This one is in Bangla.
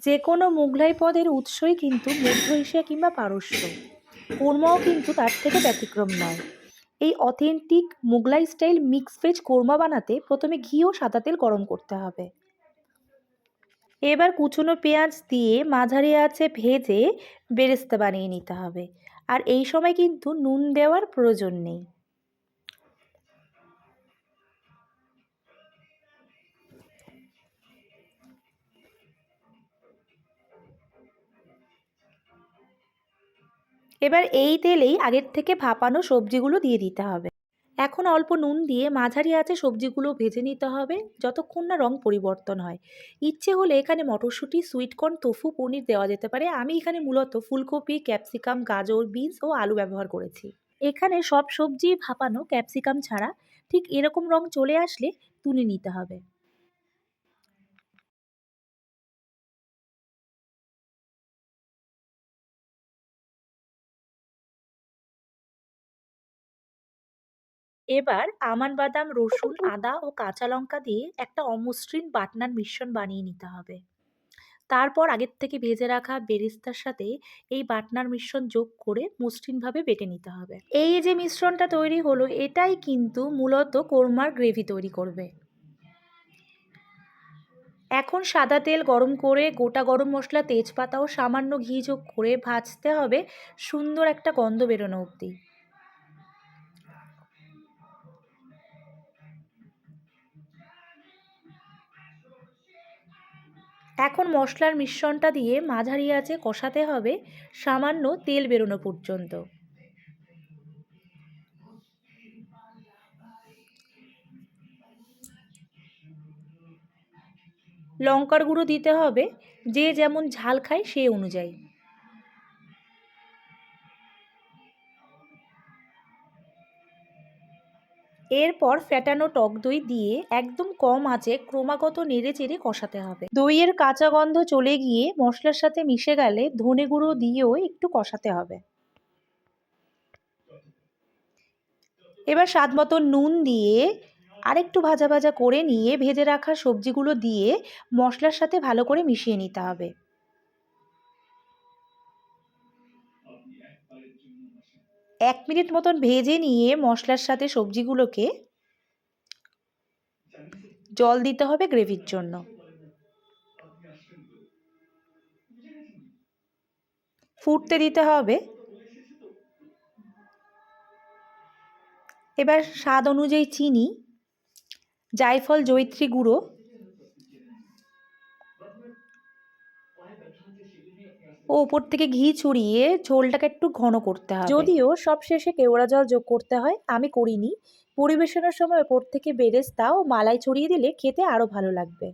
যে কোনো মোগলাই পদের উৎসই কিন্তু মধ্য এশিয়া কিংবা পারস্য। কোরমাও কিন্তু তার থেকে ব্যতিক্রম নয়। এই authentic Mughlai style mix veg korma বানাতে প্রথমে ঘি ও সাদা তেল গরম করতে হবে। এবার কুচনো পেঁয়াজ দিয়ে মাঝারি আঁচে ভেজে বেরেস্তা বানিয়ে নিতে হবে। আর এই সময় কিন্তু নুন দেওয়ার প্রয়োজন নেই। এবার এই তেলেই আগের থেকে ভাপানো সবজিগুলো দিয়ে দিতে হবে। এখন অল্প নুন দিয়ে মাঝারি আঁচে সবজিগুলো ভেজে নিতে হবে যতক্ষণ না রং পরিবর্তন হয়। ইচ্ছে হলে এখানে মটরশুঁটি, সুইটকর্ন, তোফু, পনির দেওয়া যেতে পারে। আমি এখানে মূলত ফুলকপি, ক্যাপসিকাম, গাজর, বিনস ও আলু ব্যবহার করেছি। এখানে সব সবজি ভাপানো, ক্যাপসিকাম ছাড়া। ঠিক এরকম রং চলে আসলে তুলে নিতে হবে। এবার বাদাম, রসুন, আদা ও কাঁচা লঙ্কা দিয়ে একটা অমসৃণ বাটনার মিশ্রণ বানিয়ে নিতে হবে। তারপর আগের থেকে ভেজে রাখা বেরেস্তার সাথে এই বাটনার মিশ্রণ যোগ করে মসৃণভাবে বেটে নিতে হবে। এই যে মিশ্রণটা তৈরি হলো, এটাই কিন্তু মূলত কোরমার গ্রেভি তৈরি করবে। এখন সাদা তেল গরম করে গোটা গরম মশলা, তেজপাতা ও সামান্য ঘি যোগ করে ভাজতে হবে সুন্দর একটা গন্ধ বেরোনো অবধি। এখন মশলার মিশ্রণটা দিয়ে মাঝারি আঁচে কষাতে হবে সামান্য তেল বেরোনো পর্যন্ত। লঙ্কার গুঁড়ো দিতে হবে যে যেমন ঝাল খায় সেই অনুযায়ী। এরপর ফ্যাটানো টক দই দিয়ে একদম কম আঁচে ক্রমাগত নেড়ে চেড়ে কষাতে হবে। দইয়ের কাঁচা গন্ধ চলে গিয়ে মশলার সাথে মিশে গেলে ধনে গুঁড়ো দিয়েও একটু কষাতে হবে। এবার স্বাদ মতো নুন দিয়ে আরেকটু ভাজা ভাজা করে নিয়ে ভেজে রাখা সবজিগুলো দিয়ে মশলার সাথে ভালো করে মিশিয়ে নিতে হবে। 1 মিনিট মতন ভেজে নিয়ে মশলার সাথে সবজিগুলোকে জল দিতে হবে গ্রেভির জন্য। ফুটতে দিতে হবে। এবার স্বাদ অনুযায়ী চিনি, জায়ফল, জয়িত্রী গুঁড়ো ও উপর থেকে ঘি ছড়িয়ে ঝোলটাকে একটু ঘন করতে হবে। যদিও সব শেষে কেওড়া জল যোগ করতে হয়, আমি করিনি। পরিবেশনের সময় ওপর থেকে বেরেস্তা ও মালাই ছড়িয়ে দিলে খেতে আরো ভালো লাগবে।